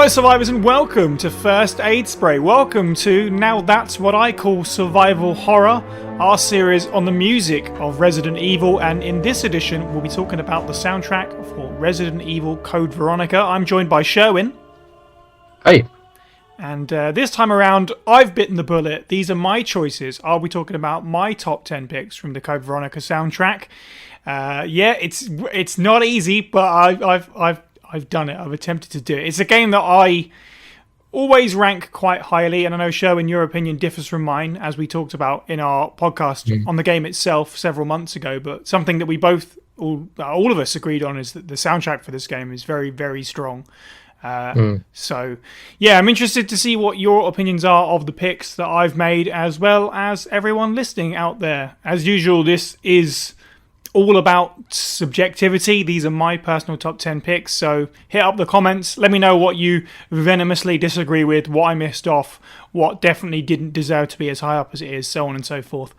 Hello survivors and welcome to First Aid Spray. Welcome to Now That's What I Call Survival Horror, our series on the music of Resident Evil, and in this edition we'll be talking about the soundtrack for Resident Evil Code Veronica. I'm joined by Sherwin. Hey. And this time around, I've bitten the bullet. These are my choices. I'll be talking about my top 10 picks from the Code Veronica soundtrack. It's not easy, but I've done it. I've attempted to do it. It's a game that I always rank quite highly, and I know, Sherwin, your opinion differs from mine, as we talked about in our podcast on the game itself several months ago. But something that we both, all of us, agreed on is that the soundtrack for this game is very, very strong. So, yeah, I'm interested to see what your opinions are of the picks that I've made, as well as everyone listening out there. As usual, this is all about subjectivity. These are my personal top 10 picks, so hit up the comments. Let me know what you venomously disagree with, what I missed off, what definitely didn't deserve to be as high up as it is, so on and so forth.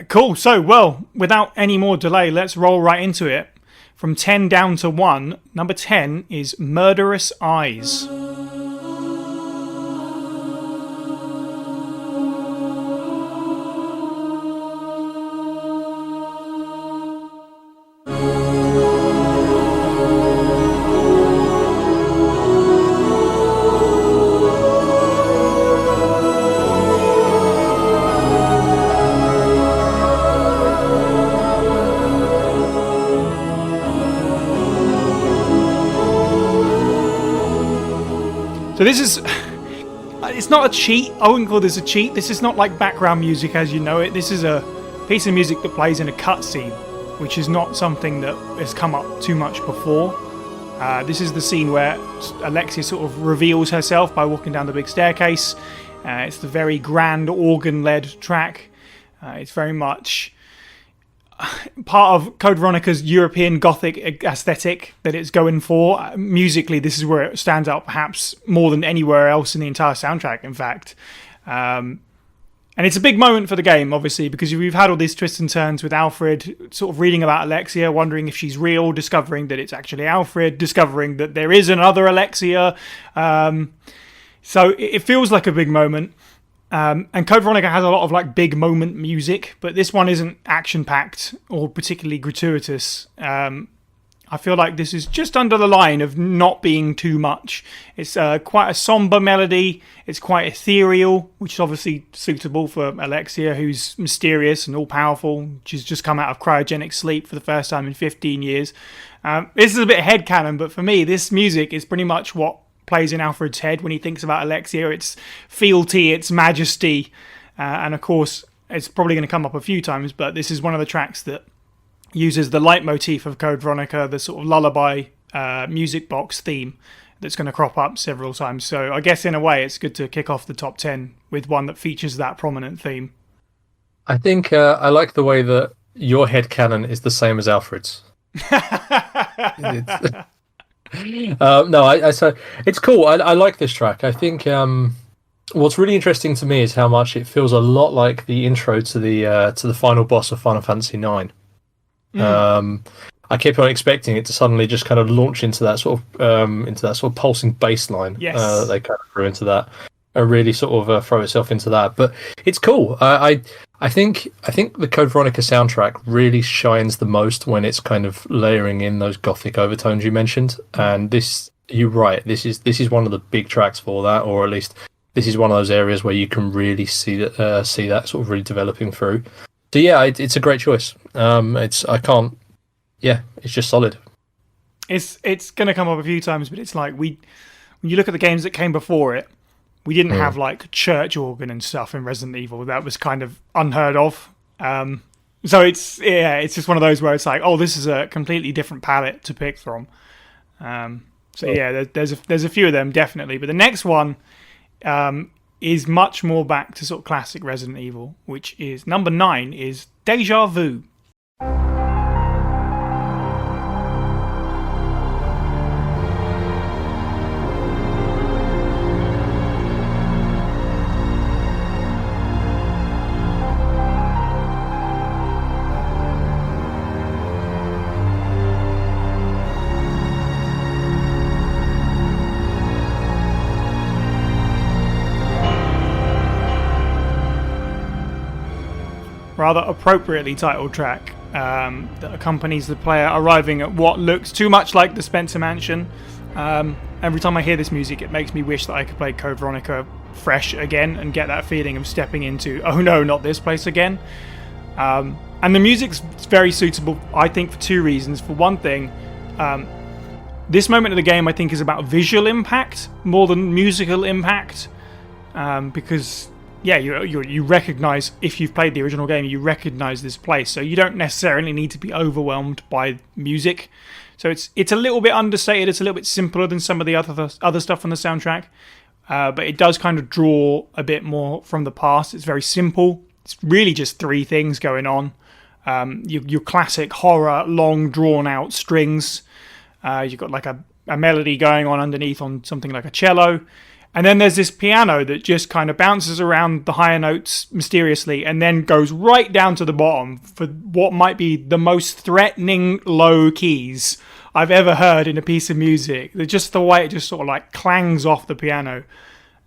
Cool. So, well, without any more delay, let's roll right into it. From 10 down to 1, number 10 is Murderous Eyes. So this is, it's not a cheat. I wouldn't call this a cheat. This is not like background music as you know it. This is a piece of music that plays in a cutscene, which is not something that has come up too much before. This is the scene where Alexia sort of reveals herself by walking down the big staircase. It's the very grand organ-led track. It's very much part of Code Veronica's European gothic aesthetic that it's going for. Musically, this is where it stands out perhaps more than anywhere else in the entire soundtrack, in fact. And it's a big moment for the game, obviously, because we've had all these twists and turns with Alfred, sort of reading about Alexia, wondering if she's real, discovering that it's actually Alfred, discovering that there is another Alexia. So it feels like a big moment. And Code Veronica has a lot of like big moment music, but this one isn't action-packed or particularly gratuitous. I feel like this is just under the line of not being too much. It's quite a somber melody. It's quite ethereal, which is obviously suitable for Alexia, who's mysterious and all-powerful. She's just come out of cryogenic sleep for the first time in 15 years. This is a bit headcanon, but for me, this music is pretty much what plays in Alfred's head when he thinks about Alexia. It's fealty, it's majesty, and of course it's probably going to come up a few times, but this is one of the tracks that uses the leitmotif of Code Veronica, the sort of lullaby music box theme that's going to crop up several times. So I guess in a way it's good to kick off the top 10 with one that features that prominent theme. I think I like the way that your headcanon is the same as Alfred's. So it's cool. I like this track. I think what's really interesting to me is how much it feels a lot like the intro to the final boss of Final Fantasy IX. I kept on expecting it to suddenly just kind of launch into that sort of pulsing bass line. Yes. They kind of threw into that and really sort of throw itself into that. But it's cool. I think the Code Veronica soundtrack really shines the most when it's kind of layering in those gothic overtones you mentioned. And this, you're right. This is one of the big tracks for that, or at least this is one of those areas where you can really see that sort of really developing through. So yeah, it's a great choice. It's just solid. It's going to come up a few times, but it's like when you look at the games that came before it, we didn't have like church organ and stuff in Resident Evil. That was kind of unheard of. So it's just one of those where it's like, oh, this is a completely different palette to pick from. There's a few of them definitely, but the next one is much more back to sort of classic Resident Evil, which is number 9 is Deja Vu. rather appropriately titled track that accompanies the player arriving at what looks too much like the Spencer Mansion. Every time I hear this music, it makes me wish that I could play Code Veronica fresh again and get that feeling of stepping into, oh no, not this place again. And the music's very suitable, I think, for two reasons. For one thing, this moment of the game, I think, is about visual impact more than musical impact, because you recognize, if you've played the original game, you recognize this place, so you don't necessarily need to be overwhelmed by music. So it's a little bit understated, it's a little bit simpler than some of the other stuff on the soundtrack, but it does kind of draw a bit more from the past. It's very simple. It's really just three things going on. Your classic horror, long drawn out strings. You've got like a melody going on underneath on something like a cello. And then there's this piano that just kind of bounces around the higher notes mysteriously and then goes right down to the bottom for what might be the most threatening low keys I've ever heard in a piece of music. Just the way it just sort of like clangs off the piano.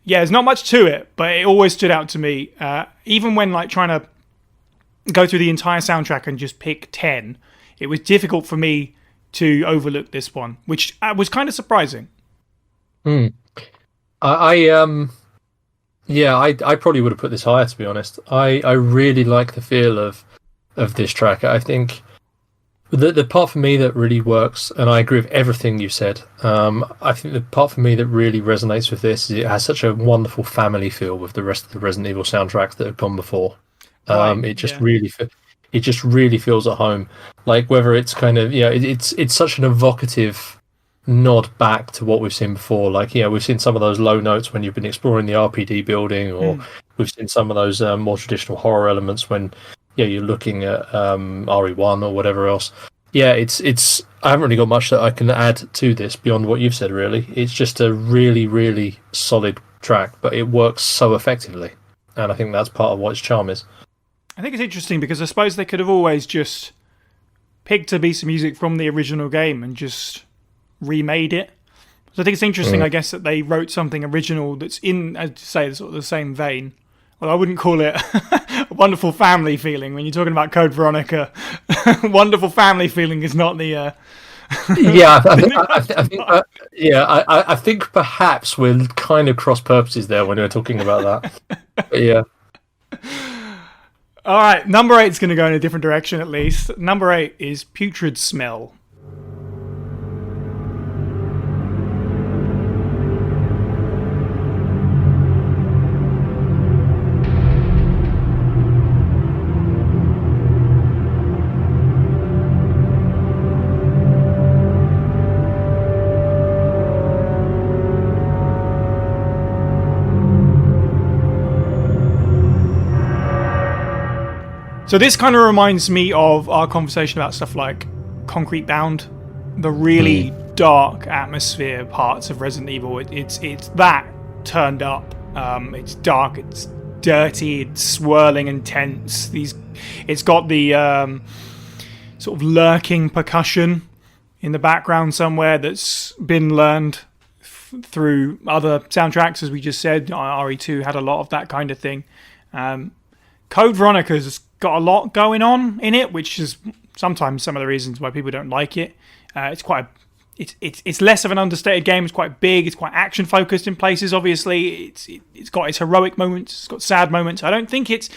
Yeah, there's not much to it, but it always stood out to me. Even when like trying to go through the entire soundtrack and just pick 10, it was difficult for me to overlook this one, which was kind of surprising. I probably would have put this higher, to be honest. I really like the feel of this track. I think the part for me that really works, and I agree with everything you said, I think the part for me that really resonates with this is it has such a wonderful family feel with the rest of the Resident Evil soundtracks that have gone before. It just really feels at home. Like whether it's kind of, it's such an evocative nod back to what we've seen before. Like, we've seen some of those low notes when you've been exploring the RPD building, or we've seen some of those more traditional horror elements when you're looking at RE1 or whatever else. It's I haven't really got much that I can add to this beyond what you've said, really. It's just a really, really solid track, but it works so effectively, and I think that's part of what its charm is. I think it's interesting because I suppose they could have always just picked a piece of music from the original game and just remade it. So I think it's interesting, I guess, that they wrote something original that's in, as you say, sort of the same vein. Well, I wouldn't call it a wonderful family feeling when you're talking about Code Veronica. Wonderful family feeling is not the... I think perhaps we're kind of cross purposes there when we're talking about that. But yeah. All right, number 8 is going to go in a different direction at least. Number 8 is Putrid Smell. So this kind of reminds me of our conversation about stuff like Concrete Bound, the really dark atmosphere parts of Resident Evil. It's that turned up. It's dark, it's dirty, it's swirling and tense. It's got the sort of lurking percussion in the background somewhere that's been learned through other soundtracks, as we just said. RE2 had a lot of that kind of thing. Code Veronica's got a lot going on in it, which is sometimes some of the reasons why people don't like it. It's less of an understated game. It's quite big. It's quite action focused in places. Obviously, it's got its heroic moments. It's got sad moments. I don't think it's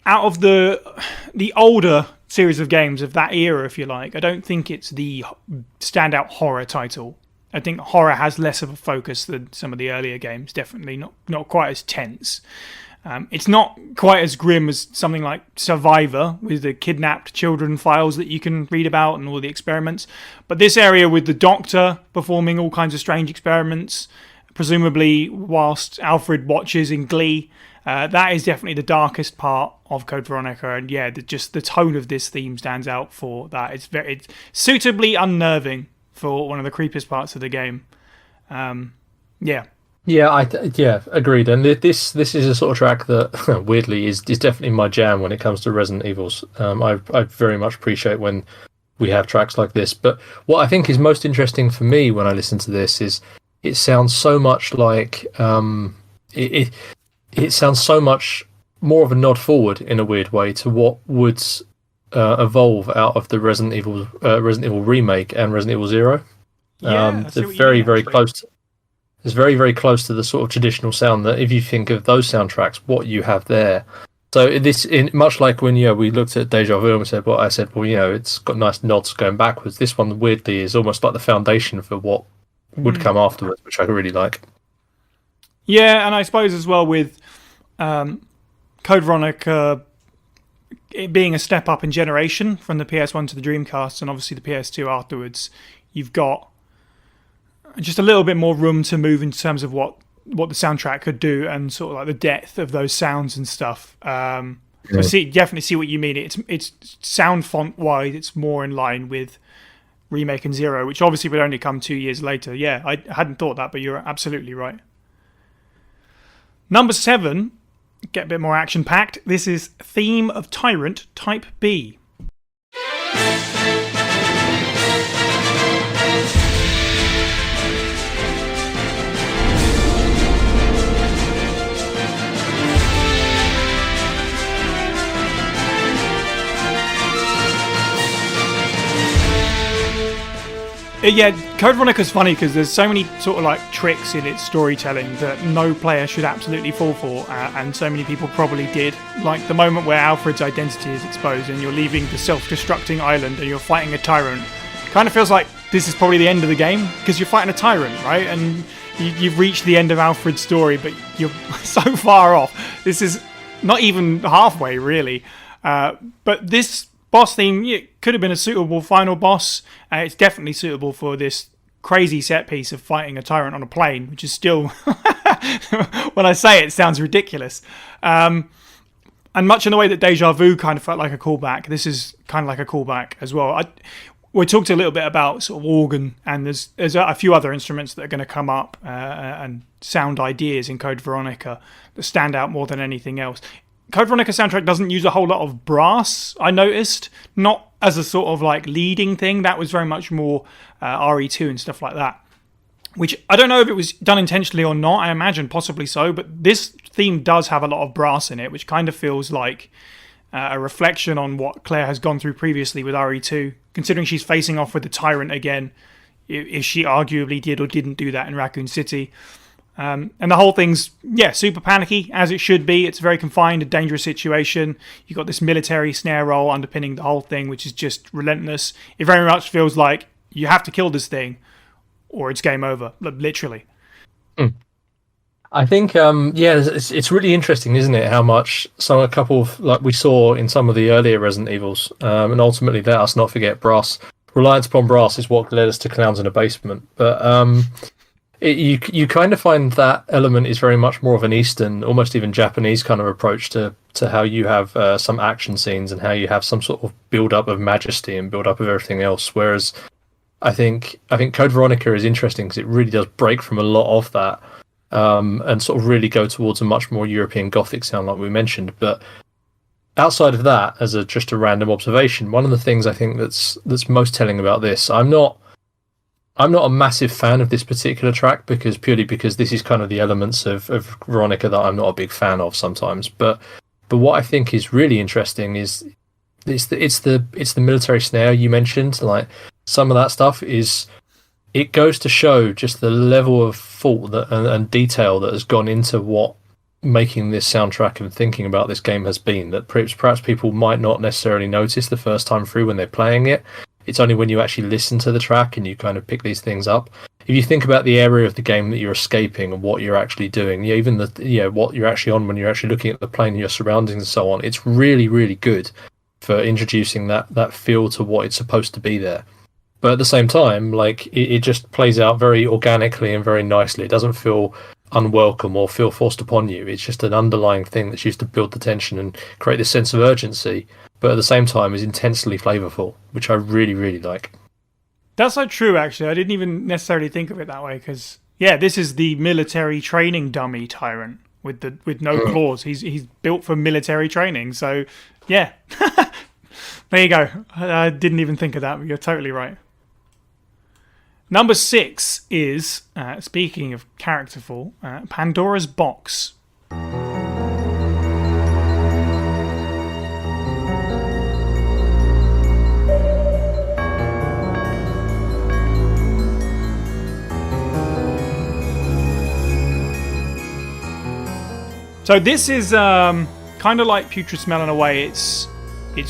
out of the older series of games of that era, if you like. I don't think it's the standout horror title. I think horror has less of a focus than some of the earlier games. Definitely not quite as tense. It's not quite as grim as something like Survivor with the kidnapped children files that you can read about and all the experiments. But this area with the Doctor performing all kinds of strange experiments, presumably whilst Alfred watches in glee, that is definitely the darkest part of Code Veronica. And just the tone of this theme stands out for that. It's suitably unnerving for one of the creepiest parts of the game. Yeah, agreed. And this is a sort of track that, weirdly, is definitely my jam when it comes to Resident Evils. I very much appreciate when we have tracks like this. But what I think is most interesting for me when I listen to this is it sounds so much like it sounds so much more of a nod forward in a weird way to what would evolve out of the Resident Evil remake and Resident Evil Zero. Yeah, They're very, very close. It's very, very close to the sort of traditional sound that, if you think of those soundtracks, what you have there. So much like when we looked at Deja Vu and said, it's got nice nods going backwards. This one weirdly is almost like the foundation for what would come afterwards, which I really like. Yeah, and I suppose as well with Code Veronica, it being a step up in generation from the PS1 to the Dreamcast, and obviously the PS2 afterwards, you've got just a little bit more room to move in terms of what the soundtrack could do and sort of like the depth of those sounds and stuff. So definitely see what you mean. It's sound font wise, it's more in line with Remake and Zero, which obviously would only come 2 years later. Yeah, I hadn't thought that, but you're absolutely right. Number 7, get a bit more action packed. This is Theme of Tyrant Type B. Yeah, Code Veronica's funny because there's so many sort of like tricks in its storytelling that no player should absolutely fall for, and so many people probably did. Like the moment where Alfred's identity is exposed and you're leaving the self-destructing island and you're fighting a tyrant. Kind of feels like this is probably the end of the game because you're fighting a tyrant, right? And you've reached the end of Alfred's story, but you're so far off. This is not even halfway, really. But this boss theme, it could have been a suitable final boss. It's definitely suitable for this crazy set piece of fighting a tyrant on a plane, which is still, when I say it, sounds ridiculous. And much in the way that Deja Vu kind of felt like a callback, this is kind of like a callback as well. We talked a little bit about sort of organ, and there's a few other instruments that are going to come up and sound ideas in Code Veronica that stand out more than anything else. Code Veronica soundtrack doesn't use a whole lot of brass, I noticed. Not as a sort of like leading thing. That was very much more RE2 and stuff like that. Which I don't know if it was done intentionally or not. I imagine possibly so. But this theme does have a lot of brass in it, which kind of feels like a reflection on what Claire has gone through previously with RE2. Considering she's facing off with the Tyrant again, if she arguably did or didn't do that in Raccoon City. And the whole thing's, super panicky, as it should be. It's a very confined, a dangerous situation. You've got this military snare roll underpinning the whole thing, which is just relentless. It very much feels like you have to kill this thing, or it's game over, literally. I think, it's really interesting, isn't it, how much a couple of, like we saw in some of the earlier Resident Evils, and ultimately let us not forget brass. Reliance upon brass is what led us to Clowns in a Basement. But you kind of find that element is very much more of an Eastern, almost even Japanese kind of approach to how you have some action scenes and how you have some sort of build-up of majesty and build-up of everything else. Whereas I think Code Veronica is interesting because it really does break from a lot of that. And sort of really go towards a much more European Gothic sound, like we mentioned. But outside of that, as just a random observation, one of the things I think that's most telling about this, I'm not a massive fan of this particular track because this is kind of the elements of Veronica that I'm not a big fan of sometimes. But what I think is really interesting is it's the military snare you mentioned. Like some of that stuff it goes to show just the level of thought and detail that has gone into what making this soundtrack and thinking about this game has been, that perhaps people might not necessarily notice the first time through when they're playing it. It's only when you actually listen to the track and you kind of pick these things up. If you think about the area of the game that you're escaping and what you're actually doing, even what you're actually on when you're actually looking at the plane, your surroundings and so on, it's really, really good for introducing that feel to what it's supposed to be there. But at the same time, like it just plays out very organically and very nicely. It doesn't feel unwelcome or feel forced upon you. It's just an underlying thing that's used to build the tension and create this sense of urgency, but at the same time is intensely flavorful, which I really, really like. That's so true, actually. I didn't even necessarily think of it that way, because this is the military training dummy Tyrant with no claws. He's built for military training, so yeah. There you go. I didn't even think of that, but you're totally right. Number 6 is, speaking of characterful, Pandora's Box. So this is kind of like Putrid Smell in a way. It's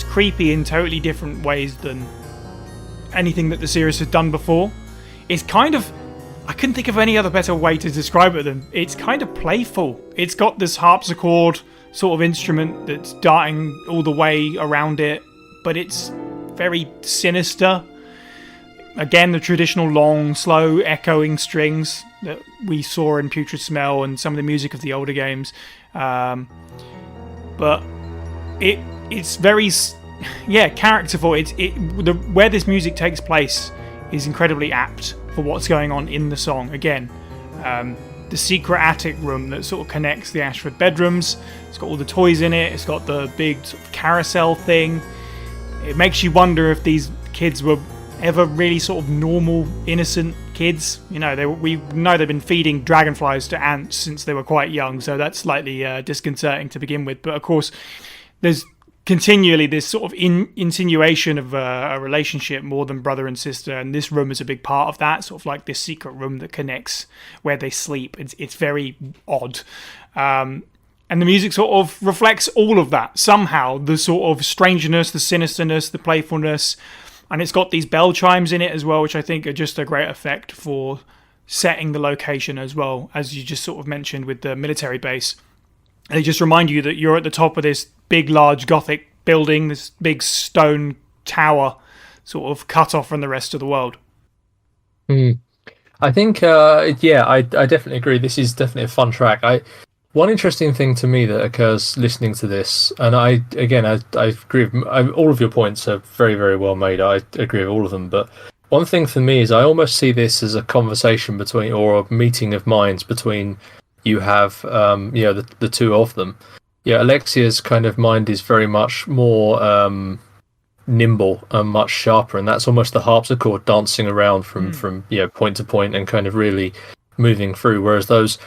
creepy in totally different ways than anything that the series has done before. It's kind of, I couldn't think of any other better way to describe it than it's kind of playful. It's got this harpsichord sort of instrument that's darting all the way around it, but it's very sinister. Again, the traditional long, slow, echoing strings that we saw in Putrid Smell and some of the music of the older games. But it's very, characterful. Where this music takes place is incredibly apt for what's going on in the song. Again, the secret attic room that sort of connects the Ashford bedrooms. It's got all the toys in it. It's got the big sort of carousel thing. It makes you wonder if these kids were ever really sort of normal, innocent kids. You know, we know they've been feeding dragonflies to ants since they were quite young, so that's slightly disconcerting to begin with. But of course, there's continually this sort of insinuation of a relationship more than brother and sister, and this room is a big part of that, sort of like this secret room that connects where they sleep. It's very odd. And the music sort of reflects all of that somehow, the sort of strangeness, the sinisterness, the playfulness. And it's got these bell chimes in it as well, which I think are just a great effect for setting the location as well, as you just sort of mentioned with the military base. They just remind you that you're at the top of this big, large Gothic building, this big stone tower, sort of cut off from the rest of the world. I think, I definitely agree. This is definitely a fun track. One interesting thing to me that occurs listening to this, and I agree with all of your points are very, very well made. I agree with all of them. But one thing for me is I almost see this as a conversation between, or a meeting of minds between. You have, the two of them. Yeah, Alexia's kind of mind is very much more nimble and much sharper, and that's almost the harpsichord dancing around from point to point and kind of really moving through. Whereas those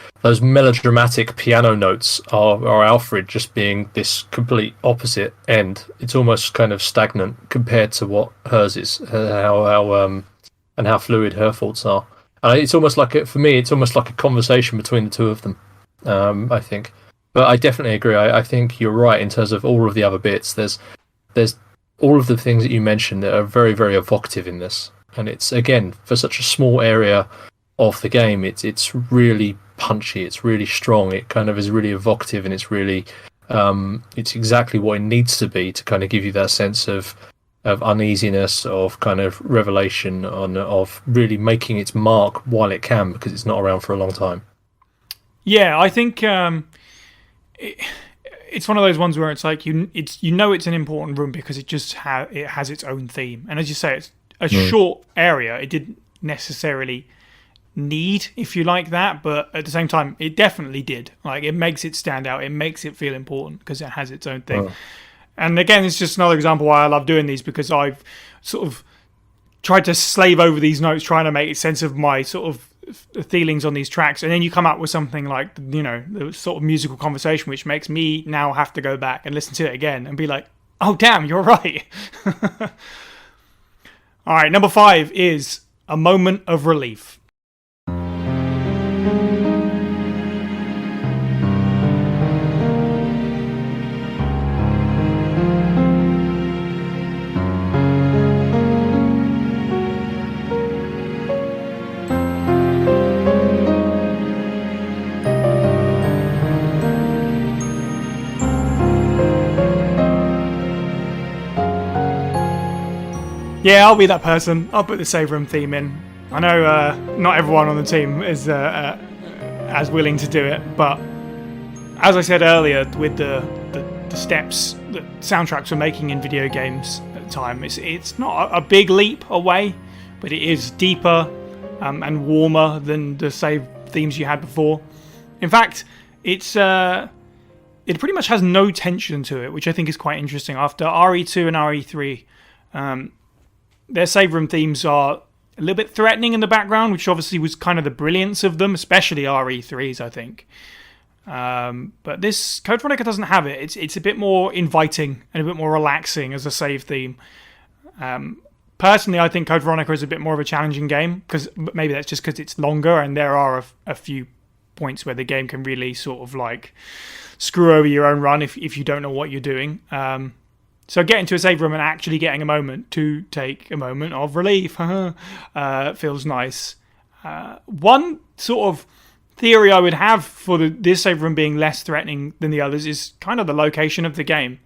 melodramatic piano notes are Alfred just being this complete opposite end. It's almost kind of stagnant compared to what hers is, how fluid her thoughts are. It's almost like for me, it's almost like a conversation between the two of them. I think, but I definitely agree. I think you're right in terms of all of the other bits. There's all of the things that you mentioned that are very, very evocative in this, and it's again for such a small area of the game. It's really punchy. It's really strong. It kind of is really evocative, and it's really it's exactly what it needs to be to kind of give you that sense of uneasiness, of kind of revelation, of really making its mark while it can, because it's not around for a long time. Yeah, I think it's one of those ones where it's like it's an important room because it just it has its own theme, and as you say, it's a short area. It didn't necessarily need, if you like, that, but at the same time, it definitely did. Like, it makes it stand out. It makes it feel important because it has its own thing. Oh. And again, it's just another example why I love doing these, because I've sort of tried to slave over these notes, trying to make sense of my sort of feelings on these tracks. And then you come up with something like, the sort of musical conversation, which makes me now have to go back and listen to it again and be like, oh, damn, you're right. All right, number 5 is A Moment of Relief. Yeah, I'll be that person. I'll put the save room theme in. I know not everyone on the team is as willing to do it, but as I said earlier, with the steps that soundtracks were making in video games at the time, it's not a big leap away, but it is deeper and warmer than the save themes you had before. In fact, it pretty much has no tension to it, which I think is quite interesting. After RE2 and RE3, their save room themes are a little bit threatening in the background, which obviously was kind of the brilliance of them, especially RE3's, I think. But this Code Veronica doesn't have it. It's a bit more inviting and a bit more relaxing as a save theme. Personally, I think Code Veronica is a bit more of a challenging game, because maybe that's just because it's longer and there are a few points where the game can really sort of like screw over your own run if you don't know what you're doing. So getting to a save room and actually getting a moment to take a moment of relief feels nice. One sort of theory I would have for this save room being less threatening than the others is kind of the location of the game.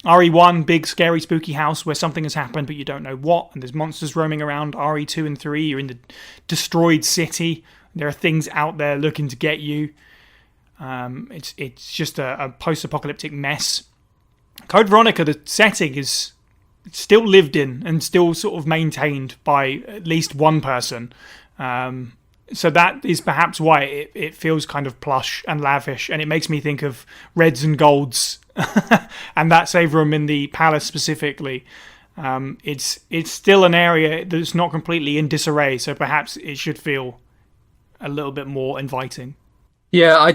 RE1, big, scary, spooky house where something has happened but you don't know what, and there's monsters roaming around. RE2 and 3, you're in the destroyed city. There are things out there looking to get you. It's just a post-apocalyptic mess. Code Veronica, the setting is still lived in and still sort of maintained by at least one person. So that is perhaps why it feels kind of plush and lavish, and it makes me think of reds and golds and that save room in the palace specifically. It's still an area that's not completely in disarray, so perhaps it should feel a little bit more inviting. Yeah,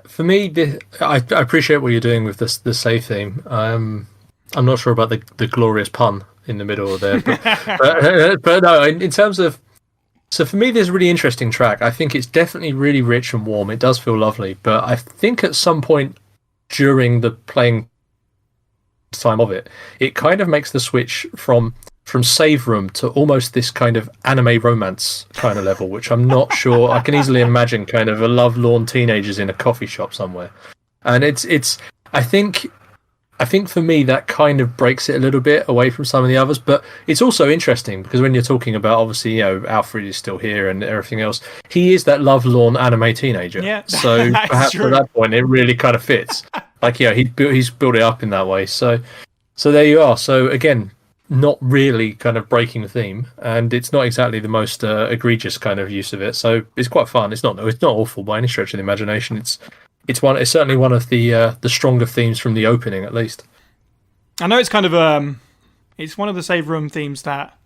for me, I appreciate what you're doing with the save theme. I'm not sure about the glorious pun in the middle there, but no, in terms of. So for me, there's a really interesting track. I think it's definitely really rich and warm. It does feel lovely, but I think at some point during the playing time of it, it kind of makes the switch from save room to almost this kind of anime romance kind of level, which I'm not sure. I can easily imagine kind of a lovelorn teenagers in a coffee shop somewhere, and it's. I think for me that kind of breaks it a little bit away from some of the others, but it's also interesting because when you're talking about, obviously, Alfred is still here and everything else, he is that lovelorn anime teenager. Yeah, so perhaps true. At that point it really kind of fits. Like, he's built it up in that way. So there you are. So again, not really kind of breaking the theme, and it's not exactly the most egregious kind of use of it. So it's quite fun. It's not awful by any stretch of the imagination. It's certainly one of the stronger themes from the opening, at least. I know it's kind of it's one of the save room themes that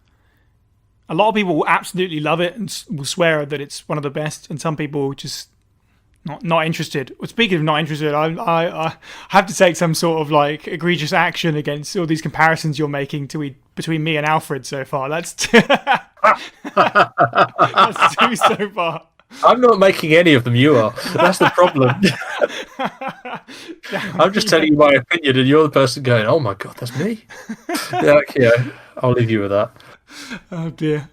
a lot of people will absolutely love it and will swear that it's one of the best, and some people just not interested. Well, speaking of not interested, I have to take some sort of like egregious action against all these comparisons you're making between me and Alfred so far. That's that's two so far. I'm not making any of them. You are. That's the problem. I'm just telling you my opinion, and you're the person going, "Oh my god, that's me." Yeah, I'll leave you with that. Oh dear.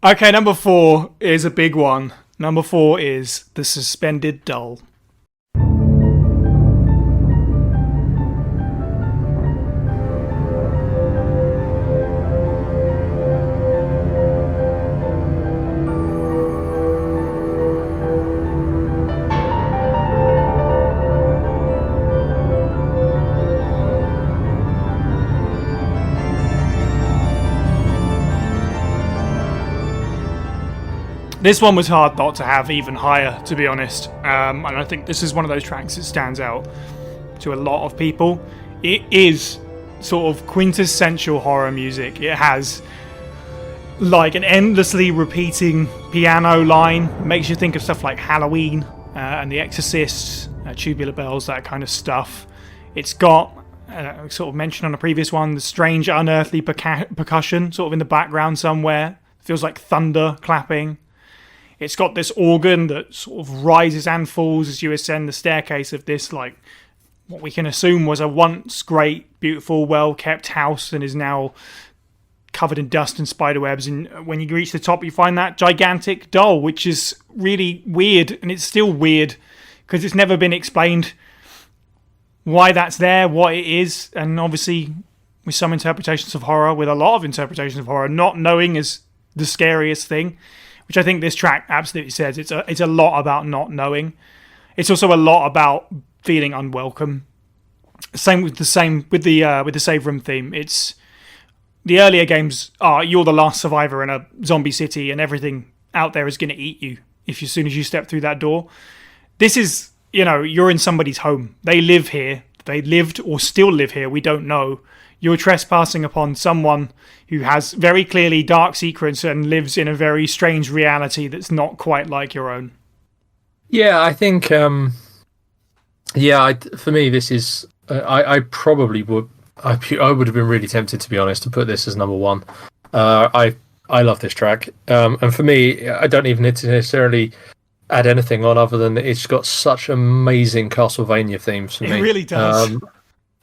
Okay, number 4 is a big one. Number 4 is the suspended doll. This one was hard not to have even higher, to be honest. And I think this is one of those tracks that stands out to a lot of people. It is sort of quintessential horror music. It has like an endlessly repeating piano line. It makes you think of stuff like Halloween and The Exorcist, Tubular Bells, that kind of stuff. It's got, sort of mentioned on a previous one, the strange unearthly percussion sort of in the background somewhere. It feels like thunder clapping. It's got this organ that sort of rises and falls as you ascend the staircase of this, like, what we can assume was a once great, beautiful, well-kept house and is now covered in dust and spiderwebs. And when you reach the top, you find that gigantic doll, which is really weird. And it's still weird because it's never been explained why that's there, what it is. And obviously, with some interpretations of horror, with a lot of interpretations of horror, not knowing is the scariest thing. Which I think this track absolutely says. It's a lot about not knowing. It's also a lot about feeling unwelcome. Same with the save room theme. It's the earlier games are you're the last survivor in a zombie city and everything out there is going to eat you as soon as you step through that door. This is, you're in somebody's home. They live here. They lived or still live here. We don't know. You're trespassing upon someone who has very clearly dark secrets and lives in a very strange reality that's not quite like your own. Yeah, I think. For me, this is. I probably would. I would have been really tempted, to be honest, to put this as number 1. I I love this track. And for me, I don't even need to necessarily add anything on other than it's got such amazing Castlevania themes for me. It really does.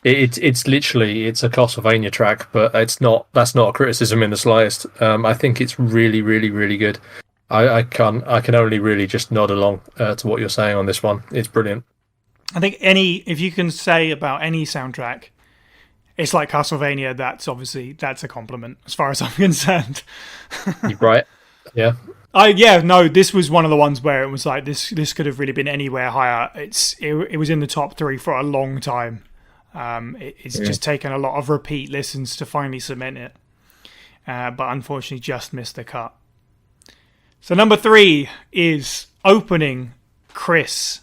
It's literally it's a Castlevania track, but that's not a criticism in the slightest. I think it's really, really, really good. I can only really just nod along to what you're saying on this one. It's brilliant. I think if you can say about any soundtrack, it's like Castlevania, that's a compliment as far as I'm concerned. You're right. Yeah. This was one of the ones where it was like this could have really been anywhere higher. It was in the top 3 for a long time. It's just taken a lot of repeat listens to finally cement it, but unfortunately just missed the cut. So number 3 is opening Chris.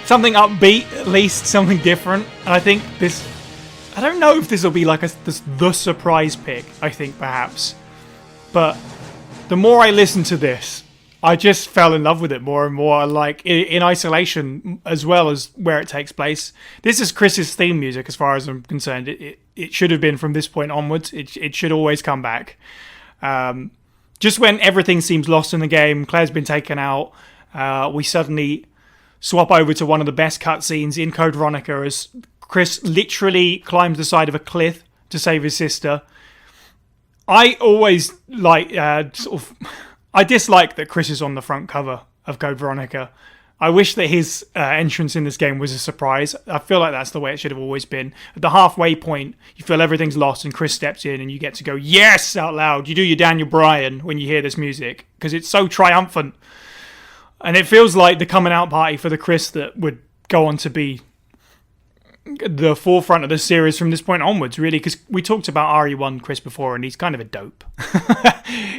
Something upbeat, at least something different. And I think I don't know if this will be like the surprise pick, I think perhaps. But the more I listen to this, I just fell in love with it more and more, like in isolation as well as where it takes place. This is Chris's theme music as far as I'm concerned. It should have been from this point onwards. It should always come back. Just when everything seems lost in the game, Claire's been taken out, we suddenly swap over to one of the best cutscenes in Code Veronica as Chris literally climbs the side of a cliff to save his sister. I always I dislike that Chris is on the front cover of Code Veronica. I wish that his entrance in this game was a surprise. I feel like that's the way it should have always been. At the halfway point, you feel everything's lost and Chris steps in and you get to go, yes, out loud. You do your Daniel Bryan when you hear this music because it's so triumphant. And it feels like the coming out party for the Chris that would go on to be the forefront of the series from this point onwards, really, because we talked about RE1 Chris before, and he's kind of a dope.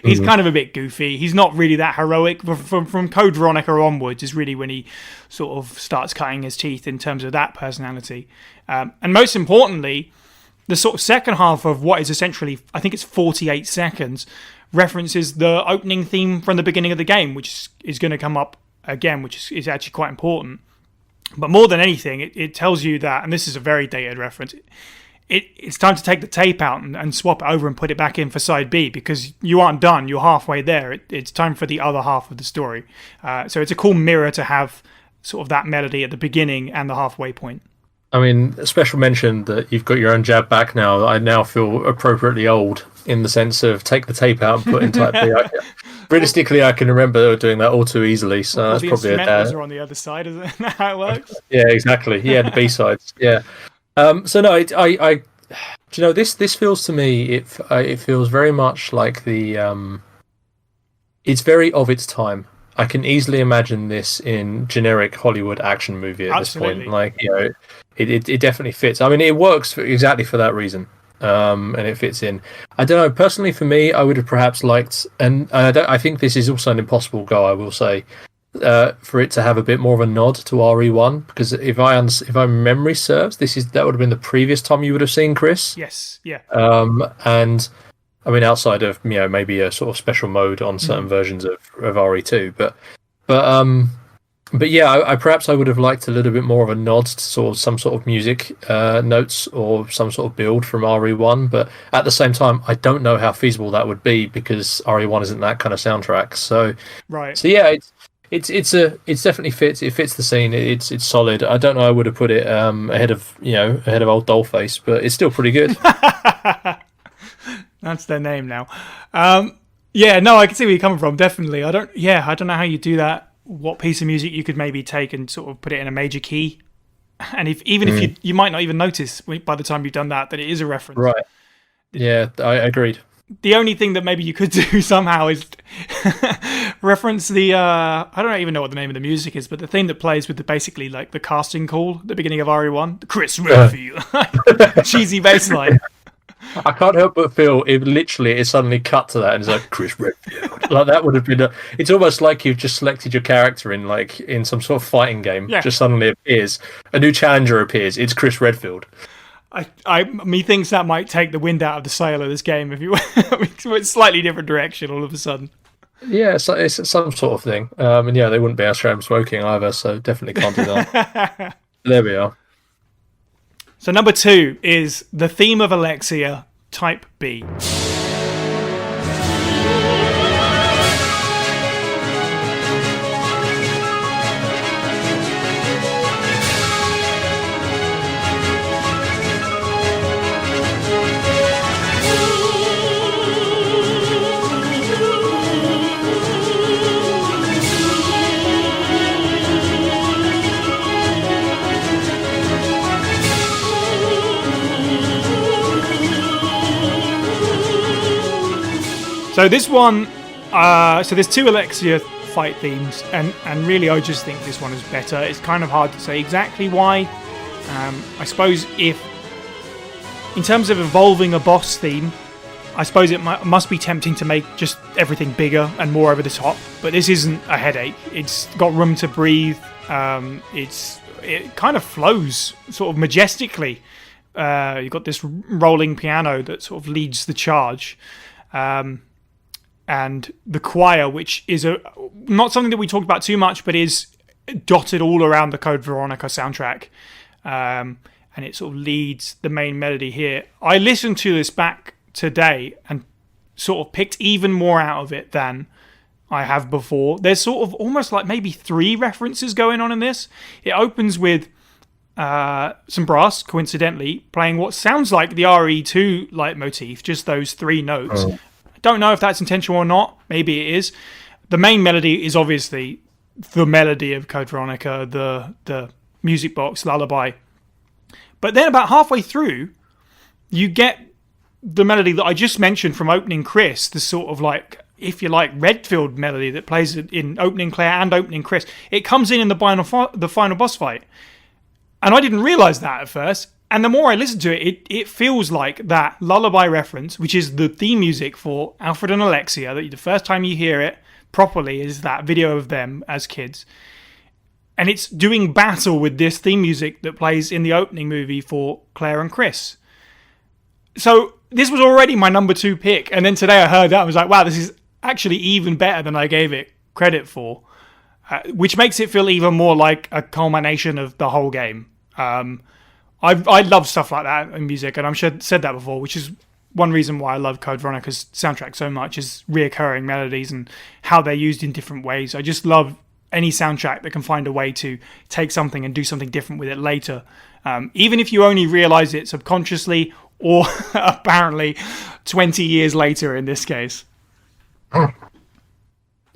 He's kind of a bit goofy. He's not really that heroic. From Code Veronica onwards is really when he sort of starts cutting his teeth in terms of that personality. And most importantly, the sort of second half of what is essentially, I think it's 48 seconds, references the opening theme from the beginning of the game, which is going to come up again, which is actually quite important. But more than anything, it tells you that, and this is a very dated reference, it's time to take the tape out and swap it over and put it back in for side B, because you aren't done, you're halfway there. It's time for the other half of the story. So it's a cool mirror to have sort of that melody at the beginning and the halfway point. I mean, a special mention that you've got your own jab back now. I now feel appropriately old in the sense of take the tape out and put in type B. Realistically, I can remember doing that all too easily, so that's probably a dad. The instrumentals are on the other side, isn't it? How it works? Yeah, exactly. Yeah, the B-sides. Yeah. So no, do you know, this feels to me, it feels very much like it's very of its time. I can easily imagine this in generic Hollywood action movie at Absolutely. this point. Like, you know, it definitely fits. I mean, it works exactly for that reason. And it fits in. I don't know. Personally, for me, I would have perhaps liked, and I think this is also an impossible goal, I will say, for it to have a bit more of a nod to RE1, because if my memory serves, that would have been the previous time you would have seen Chris. Yes. Yeah. And I mean, outside of, you know, maybe a sort of special mode on certain versions of RE2, but yeah, I would have liked a little bit more of a nod to sort of some sort of music notes or some sort of build from RE1. But at the same time, I don't know how feasible that would be because RE1 isn't that kind of soundtrack. So right. So yeah, it's definitely fits. It fits the scene. It's solid. I don't know. I would have put it ahead of Old Dollface, but it's still pretty good. That's their name now. Yeah, no, I can see where you're coming from. Definitely. I don't know how you do that. What piece of music you could maybe take and sort of put it in a major key, and if you might not even notice by the time you've done that it is a reference. Right. Yeah, I agreed. The only thing that maybe you could do somehow is reference the I don't even know what the name of the music is, but the thing that plays with basically like the casting call at the beginning of RE1, the Chris Redfield cheesy bass line. I can't help but feel if literally it suddenly cut to that and it's like Chris Redfield. Like that would have been it's almost like you've just selected your character in some sort of fighting game. Yeah. Just suddenly appears. A new challenger appears. It's Chris Redfield. Methinks that might take the wind out of the sail of this game if you went a slightly different direction all of a sudden. Yeah, so it's some sort of thing. And yeah, they wouldn't be Australian smoking either, so definitely can't do that. There we are. So number 2 is the theme of Alexia, Type B. So this one, so there's 2 Alexia fight themes, and really I just think this one is better. It's kind of hard to say exactly why. I suppose in terms of evolving a boss theme, I suppose it must be tempting to make just everything bigger and more over the top, but this isn't a headache. It's got room to breathe. It kind of flows sort of majestically. You've got this rolling piano that sort of leads the charge. And the choir, which is not something that we talked about too much, but is dotted all around the Code Veronica soundtrack. And it sort of leads the main melody here. I listened to this back today and sort of picked even more out of it than I have before. There's sort of almost like maybe 3 references going on in this. It opens with some brass, coincidentally, playing what sounds like the RE2 leitmotif, just those 3 notes. Oh. Don't know if that's intentional or not. Maybe it is. The main melody is obviously the melody of Code Veronica, the music box lullaby. But then about halfway through, you get the melody that I just mentioned from Opening Chris, the sort of like, if you like, Redfield melody that plays in Opening Claire and Opening Chris. It comes in the final boss fight. And I didn't realise that at first. And the more I listen to it, it feels like that lullaby reference, which is the theme music for Alfred and Alexia, that the first time you hear it properly is that video of them as kids. And it's doing battle with this theme music that plays in the opening movie for Claire and Chris. So this was already my number 2 pick. And then today I heard that, I was like, wow, this is actually even better than I gave it credit for. Which makes it feel even more like a culmination of the whole game. I love stuff like that in music, and I'm sure I've said that before, which is one reason why I love Code Veronica's soundtrack so much, is reoccurring melodies and how they're used in different ways. I just love any soundtrack that can find a way to take something and do something different with it later. Even if you only realise it subconsciously or apparently 20 years later in this case.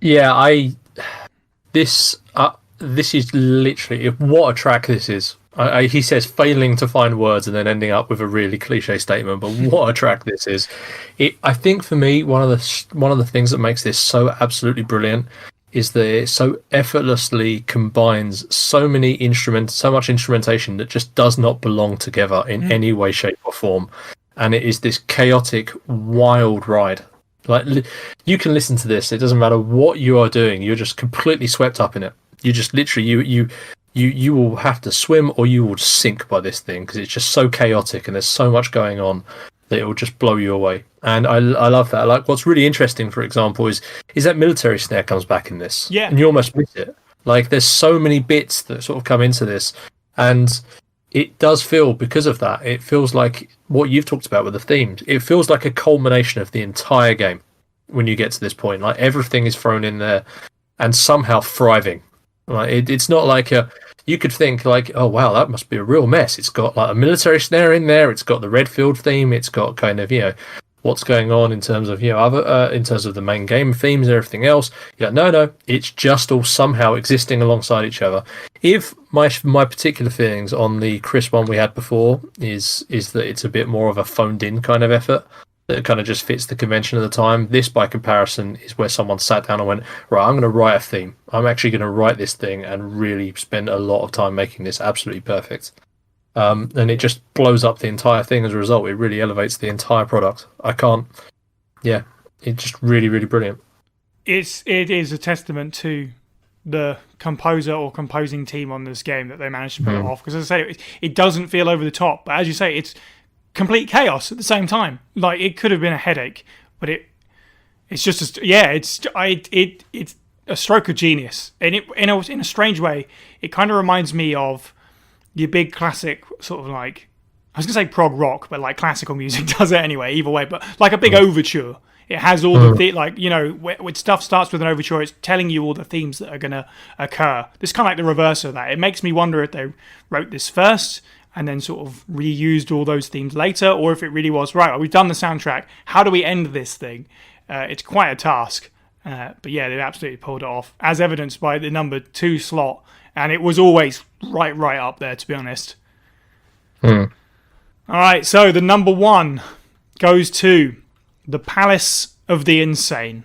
Yeah, this is literally, what a track this is. He says failing to find words and then ending up with a really cliche statement, but what a track this is. I think for me, one of the things that makes this so absolutely brilliant is that it so effortlessly combines so much instrumentation that just does not belong together in any way, shape or form. And it is this chaotic, wild ride. Like, you can listen to this, it doesn't matter what you are doing, you're just completely swept up in it. You just literally, you will have to swim or you will sink by this thing, because it's just so chaotic and there's so much going on that it will just blow you away. And I love that. Like, what's really interesting, for example, is that military snare comes back in this. Yeah. And you almost miss it. Like, there's so many bits that sort of come into this. And it does feel, because of that, it feels like what you've talked about with the themes. It feels like a culmination of the entire game when you get to this point. Like, everything is thrown in there and somehow thriving. Like, it's not like you could think like, oh wow, that must be a real mess. It's got like a military snare in there. It's got the Redfield theme. It's got kind of, what's going on in terms of, other in terms of the main game themes and everything else. No, it's just all somehow existing alongside each other. If my particular feelings on the Chris one we had before is that it's a bit more of a phoned in kind of effort that kind of just fits the convention of the time. This, by comparison, is where someone sat down and went, right, I'm going to write a theme. I'm actually going to write this thing and really spend a lot of time making this absolutely perfect. and it just blows up the entire thing as a result. It really elevates the entire product. It's just really, really brilliant. It is a testament to the composer or composing team on this game that they managed to pull it off. Because as I say, it doesn't feel over the top, but as you say, it's complete chaos at the same time. Like, it could have been a headache, but it's just it's a stroke of genius. And in a strange way, it kind of reminds me of your big classic sort of like, I was gonna say prog rock, but like classical music does it anyway. Either way, but like a big overture. It has all when stuff starts with an overture, it's telling you all the themes that are going to occur. This is kind of like the reverse of that. It makes me wonder if they wrote this first and then sort of reused all those themes later, or if it really was, right, we've done the soundtrack, how do we end this thing? It's quite a task. But yeah, they absolutely pulled it off, as evidenced by the number 2 slot. And it was always right up there, to be honest. All right, so the number 1 goes to The Palace of the Insane.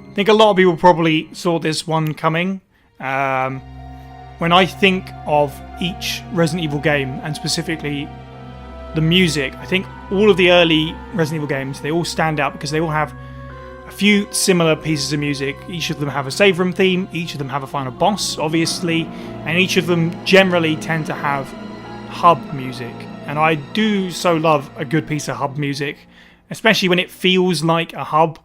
I think a lot of people probably saw this one coming. When I think of each Resident Evil game, and specifically the music, I think all of the early Resident Evil games, they all stand out because they all have a few similar pieces of music. Each of them have a save room theme, each of them have a final boss, obviously, and each of them generally tend to have hub music. And I do so love a good piece of hub music, especially when it feels like a hub.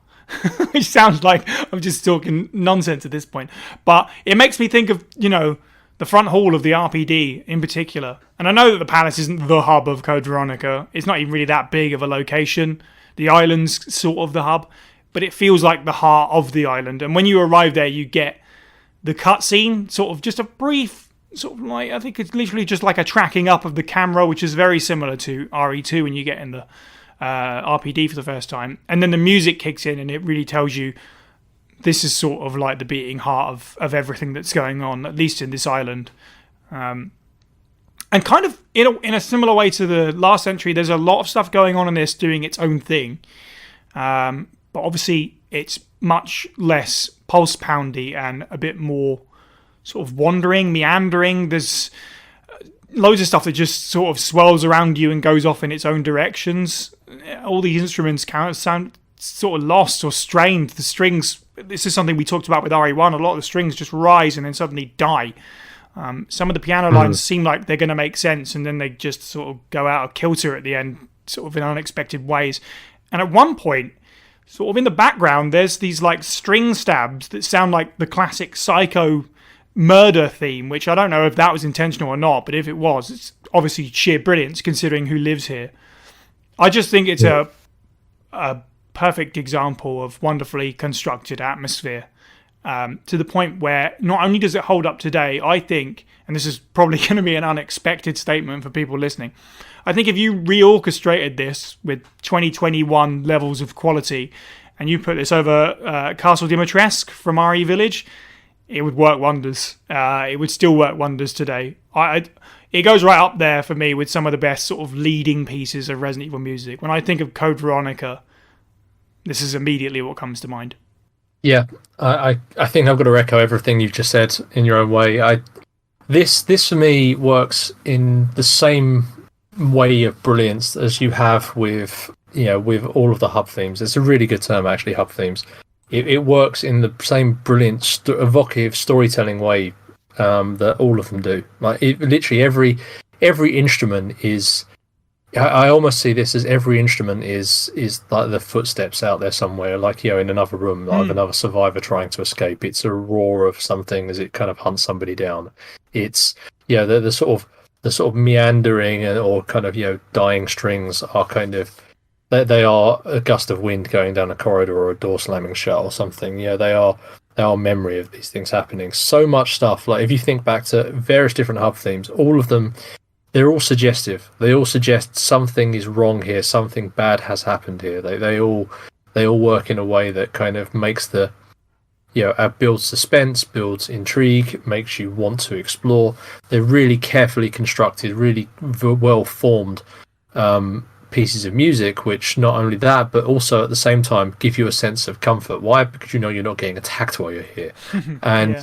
Which sounds like I'm just talking nonsense at this point. But it makes me think of, the front hall of the RPD in particular. And I know that the palace isn't the hub of Code Veronica. It's not even really that big of a location. The island's sort of the hub. But it feels like the heart of the island. And when you arrive there, you get the cutscene, sort of just a brief, sort of like, I think it's literally just like a tracking up of the camera, which is very similar to RE2 when you get in the RPD for the first time, and then the music kicks in and it really tells you this is sort of like the beating heart of everything that's going on, at least in this island. And kind of in a similar way to the last entry, there's a lot of stuff going on in this doing its own thing, but obviously it's much less pulse poundy and a bit more sort of wandering, meandering. There's loads of stuff that just sort of swirls around you and goes off in its own directions. All these instruments kind of sound sort of lost or strained. The strings, this is something we talked about with RE1, a lot of the strings just rise and then suddenly die. Some of the piano lines seem like they're going to make sense, and then they just sort of go out of kilter at the end, sort of in unexpected ways. And at one point, sort of in the background, there's these like string stabs that sound like the classic Psycho murder theme, which I don't know if that was intentional or not, but if it was, it's obviously sheer brilliance considering who lives here. I just think it's a perfect example of wonderfully constructed atmosphere, to the point where not only does it hold up today, I think, and this is probably going to be an unexpected statement for people listening, I think if you reorchestrated this with 2021 levels of quality and you put this over Castle Dimitrescu from RE Village, it would work wonders. It would still work wonders today. It goes right up there for me with some of the best sort of leading pieces of Resident Evil music. When I think of Code Veronica, this is immediately what comes to mind. Yeah, I think I've got to echo everything you've just said in your own way. This for me works in the same way of brilliance as you have with all of the hub themes. It's a really good term, actually, hub themes. It works in the same brilliant, evocative storytelling way that all of them do. Like literally every instrument is. I almost see this as every instrument is like the footsteps out there somewhere, like in another room, like another survivor trying to escape. It's a roar of something as it kind of hunts somebody down. It's the sort of meandering or kind of dying strings are kind of. They are a gust of wind going down a corridor or a door slamming shut or something. They are our memory of these things happening. So much stuff. Like if you think back to various different hub themes, all of them, they're all suggestive. They all suggest something is wrong here, something bad has happened here. They all work in a way that kind of makes the builds suspense, builds intrigue, makes you want to explore. They're really carefully constructed, really well formed pieces of music, which not only that, but also at the same time give you a sense of comfort. Why? Because you know you're not getting attacked while you're here, and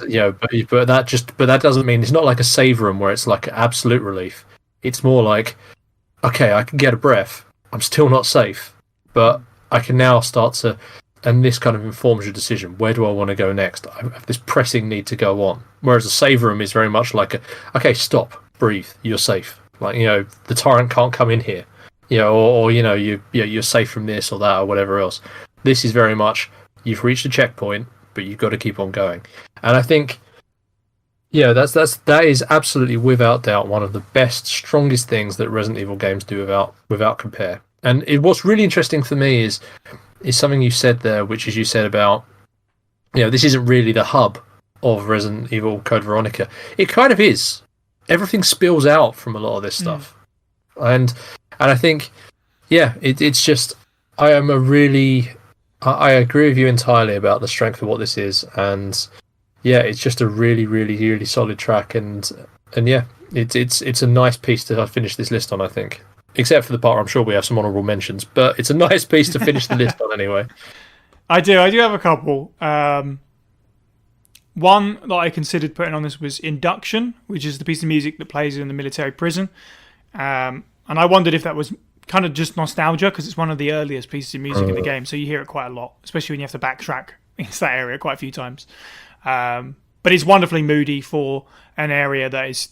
but that doesn't mean it's not like a save room where it's like absolute relief. It's more like, okay, I can get a breath. I'm still not safe, but I can now start to. And this kind of informs your decision. Where do I want to go next? I have this pressing need to go on. Whereas a save room is very much like okay, stop, breathe, you're safe. Like, the Tyrant can't come in here. Or you're safe from this or that or whatever else. This is very much, you've reached a checkpoint, but you've got to keep on going. And I think, that is absolutely without doubt one of the best, strongest things that Resident Evil games do without compare. And what's really interesting for me is something you said there, which is you said about, this isn't really the hub of Resident Evil Code Veronica. It kind of is. Everything spills out from a lot of this stuff. And I think, it's just, I agree with you entirely about the strength of what this is. And it's just a really, really, really solid track. And it's a nice piece to finish this list on, I think. Except for the part where I'm sure we have some honourable mentions, but it's a nice piece to finish the list on anyway. I do have a couple. One that I considered putting on this was Induction, which is the piece of music that plays in the military prison. And I wondered if that was kind of just nostalgia, because it's one of the earliest pieces of music in the game, so you hear it quite a lot, especially when you have to backtrack into that area quite a few times. But it's wonderfully moody for an area that is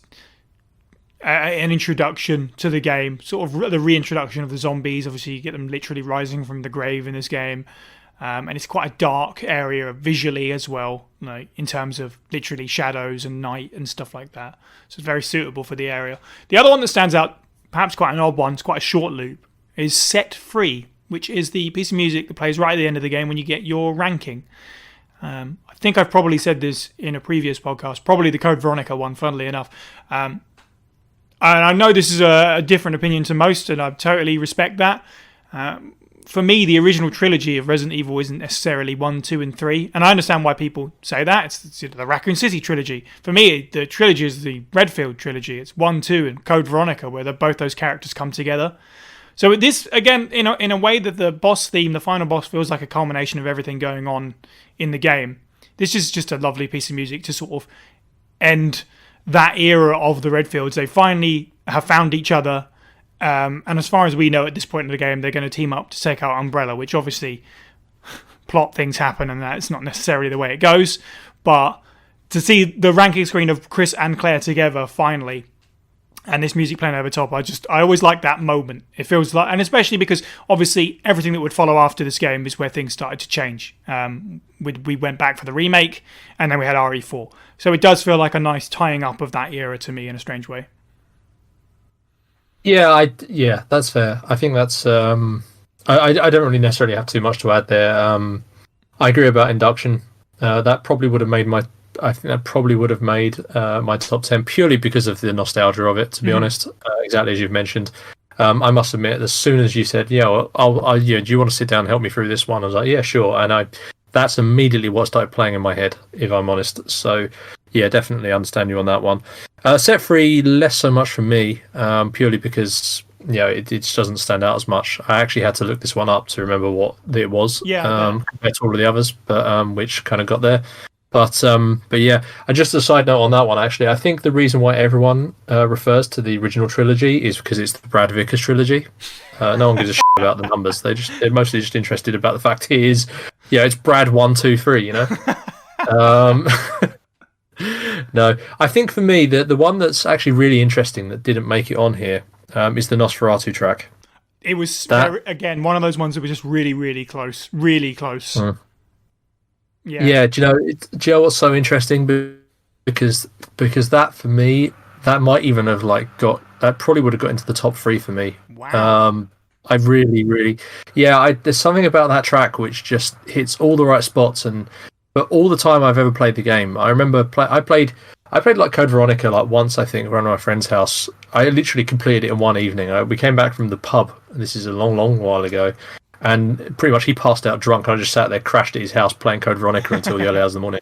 an introduction to the game, sort of the reintroduction of the zombies. Obviously, you get them literally rising from the grave in this game, and it's quite a dark area visually as well, like in terms of literally shadows and night and stuff like that. So it's very suitable for the area. The other one that stands out, perhaps quite an odd one, it's quite a short loop, is Set Free, which is the piece of music that plays right at the end of the game when you get your ranking. I think I've probably said this in a previous podcast, probably the Code Veronica one, funnily enough. And I know this is a different opinion to most, and I totally respect that. For me, the original trilogy of Resident Evil isn't necessarily 1, 2, and 3. And I understand why people say that. It's the Raccoon City trilogy. For me, the trilogy is the Redfield trilogy. It's 1, 2, and Code Veronica, where both those characters come together. So this, again, in a way that the boss theme, the final boss, feels like a culmination of everything going on in the game. This is just a lovely piece of music to sort of end that era of the Redfields. They finally have found each other, and as far as we know at this point in the game, they're going to team up to take out Umbrella, which obviously plot things happen and that's not necessarily the way it goes, but to see the ranking screen of Chris and Claire together finally, and this music playing over top, I always like that moment. It feels like, and especially because obviously everything that would follow after this game is where things started to change. We went back for the remake, and then we had RE4. So it does feel like a nice tying up of that era to me in a strange way. Yeah, that's fair. I think that's I don't really necessarily have too much to add there. I agree about Induction. That probably would have made my top 10 purely because of the nostalgia of it, to be honest. Exactly as you've mentioned. I must admit, as soon as you said, do you want to sit down and help me through this one? I was like, yeah, sure. And that's immediately what started playing in my head, if I'm honest. So, yeah, definitely understand you on that one. Set Free, less so much from me, purely because it just doesn't stand out as much. I actually had to look this one up to remember what it was compared to all of the others, but which kind of got there. But yeah, and just a side note on that one, actually, I think the reason why everyone refers to the original trilogy is because it's the Brad Vickers trilogy. No one gives a shit about the numbers. They're mostly just interested about the fact it's Brad 1, 2, 3. No, I think for me the one that's actually really interesting that didn't make it on here is the Nosferatu track. It was again one of those ones that was just really, really close, really close. Yeah. Do you know what's so interesting? Because that for me, that might even have that probably would have got into the top 3 for me. Wow. I really, really, there's something about that track which just hits all the right spots, and But all the time I've ever played the game, I remember I played like Code Veronica like once, I think, around my friend's house. I literally completed it in one evening. We came back from the pub. This is a long, long while ago. And pretty much he passed out drunk. I just sat there, crashed at his house playing Code Veronica until the early hours of the morning.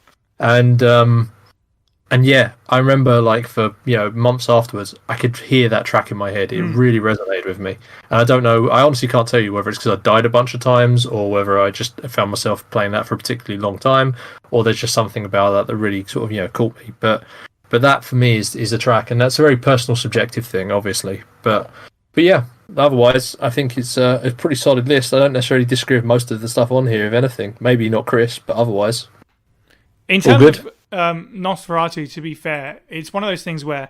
And yeah, I remember like for months afterwards, I could hear that track in my head. It really resonated with me. And I don't know, I honestly can't tell you whether it's because I died a bunch of times or whether I just found myself playing that for a particularly long time, or there's just something about that really sort of caught me. But that for me is the track, and that's a very personal, subjective thing, obviously. But yeah, otherwise, I think it's a pretty solid list. I don't necessarily disagree with most of the stuff on here, if anything. Maybe not Chris, but otherwise, in terms of Nosferatu, to be fair, it's one of those things where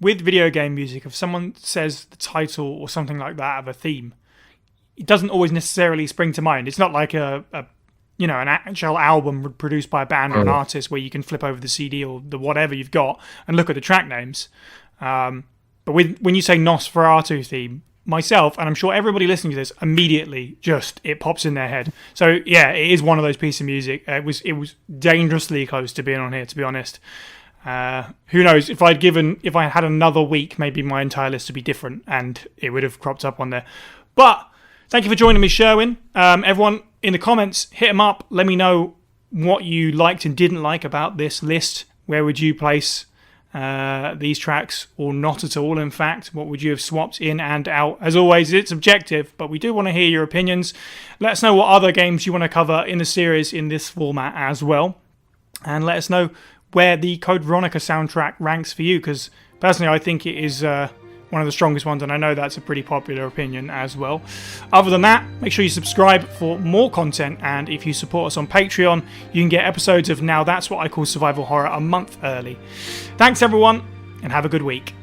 with video game music, if someone says the title or something like that of a theme, it doesn't always necessarily spring to mind. It's not like an actual album produced by a band or an artist where you can flip over the CD or the whatever you've got and look at the track names. But when you say Nosferatu theme, myself, and I'm sure everybody listening to this, immediately it pops in their head. So yeah, it is one of those pieces of music. It was dangerously close to being on here, to be honest. Who knows, if I had another week, maybe my entire list would be different and it would have cropped up on there. But thank you for joining me, Sherwin. Everyone in the comments, hit them up. Let me know what you liked and didn't like about this list. Where would you place these tracks, or not at all? In fact, what would you have swapped in and out? As always, it's objective, but we do want to hear your opinions. Let us know what other games you want to cover in the series in this format as well, and let us know where the Code Veronica soundtrack ranks for you, because personally I think it is one of the strongest ones, and I know that's a pretty popular opinion as well. Other than that, make sure you subscribe for more content, and if you support us on Patreon, you can get episodes of Now That's What I Call Survival Horror a month early. Thanks everyone, and have a good week.